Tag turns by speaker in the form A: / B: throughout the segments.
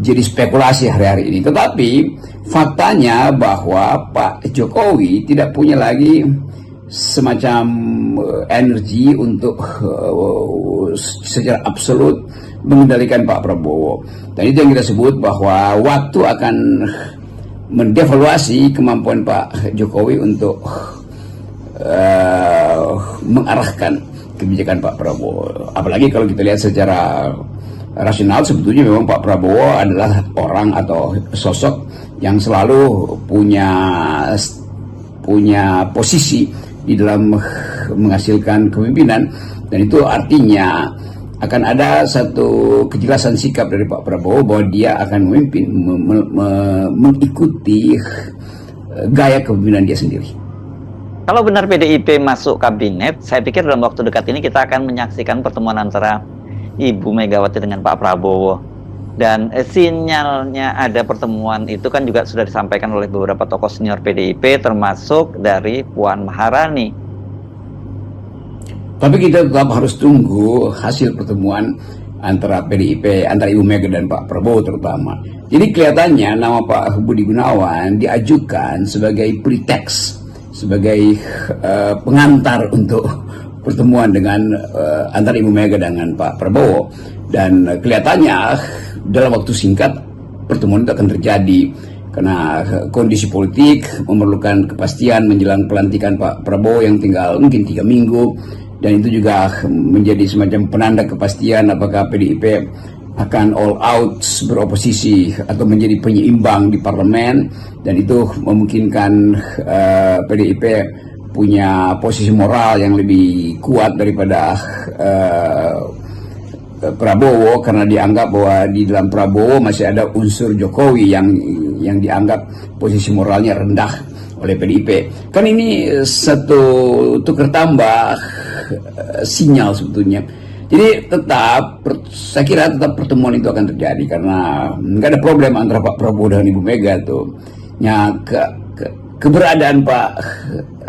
A: jadi spekulasi hari-hari ini. Tetapi faktanya bahwa Pak Jokowi tidak punya lagi semacam energi untuk secara absolut mengendalikan Pak Prabowo. Dan itu yang kita sebut bahwa waktu akan mendevaluasi kemampuan Pak Jokowi untuk mengarahkan kebijakan Pak Prabowo. Apalagi kalau kita lihat secara rasional, sebetulnya memang Pak Prabowo adalah orang atau sosok yang selalu punya posisi di dalam menghasilkan kepemimpinan, dan itu artinya akan ada satu kejelasan sikap dari Pak Prabowo bahwa dia akan memimpin mengikuti gaya kepemimpinan dia sendiri.
B: Kalau benar PDIP masuk kabinet, saya pikir dalam waktu dekat ini kita akan menyaksikan pertemuan antara Ibu Megawati dengan Pak Prabowo. Dan sinyalnya ada pertemuan itu kan juga sudah disampaikan oleh beberapa tokoh senior PDIP, termasuk dari Puan Maharani.
A: Tapi kita tetap harus tunggu hasil pertemuan antara PDIP, antara Ibu Mega dan Pak Prabowo terutama. Jadi kelihatannya nama Pak Budi Gunawan diajukan sebagai pretext, sebagai pengantar untuk pertemuan dengan antara Ibu Mega dengan Pak Prabowo. Dan kelihatannya dalam waktu singkat pertemuan itu akan terjadi, karena kondisi politik memerlukan kepastian menjelang pelantikan Pak Prabowo yang tinggal mungkin 3 minggu. Dan itu juga menjadi semacam penanda kepastian apakah PDIP akan all out beroposisi atau menjadi penyeimbang di parlemen. Dan itu memungkinkan PDIP punya posisi moral yang lebih kuat daripada Prabowo, karena dianggap bahwa di dalam Prabowo masih ada unsur Jokowi yang dianggap posisi moralnya rendah oleh PDIP. Kan ini satu tukar tambah sinyal sebetulnya. Jadi saya kira tetap pertemuan itu akan terjadi, karena nggak ada problem antara Pak Prabowo dan Ibu Mega tuh. Keberadaan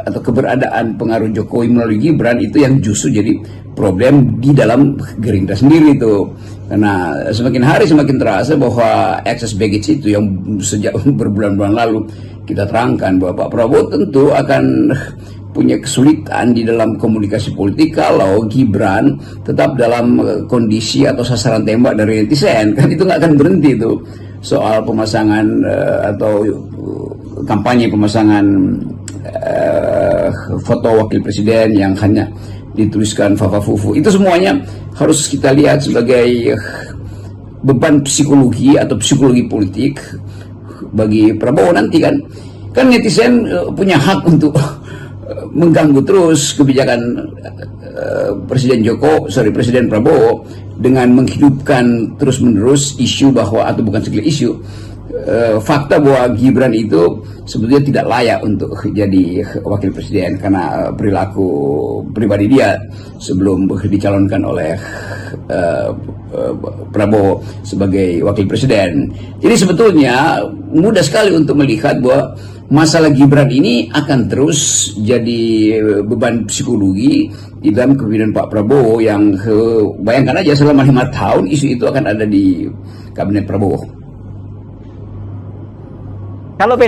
A: keberadaan pengaruh Jokowi melalui Gibran itu yang justru jadi problem di dalam Gerindra sendiri itu. Karena semakin hari semakin terasa bahwa excess baggage itu yang sejak berbulan-bulan lalu kita terangkan bahwa Pak Prabowo tentu akan punya kesulitan di dalam komunikasi politik kalau Gibran tetap dalam kondisi atau sasaran tembak dari netizen. Kan itu nggak akan berhenti itu soal pemasangan atau kampanye pemasangan foto wakil presiden yang hanya dituliskan Fafa Fufu. Itu semuanya harus kita lihat sebagai beban psikologi atau psikologi politik bagi Prabowo nanti kan. Kan netizen punya hak untuk mengganggu terus kebijakan Presiden Prabowo dengan menghidupkan terus-menerus isu bahwa, atau bukan sekedar isu, fakta bahwa Gibran itu sebetulnya tidak layak untuk jadi wakil presiden karena perilaku pribadi dia sebelum dicalonkan oleh Prabowo sebagai wakil presiden. Jadi sebetulnya mudah sekali untuk melihat bahwa masalah Gibran ini akan terus jadi beban psikologi di dalam kepemimpinan Pak Prabowo yang bayangkan aja selama 5 tahun isu itu akan ada di kabinet Prabowo.
B: Kalau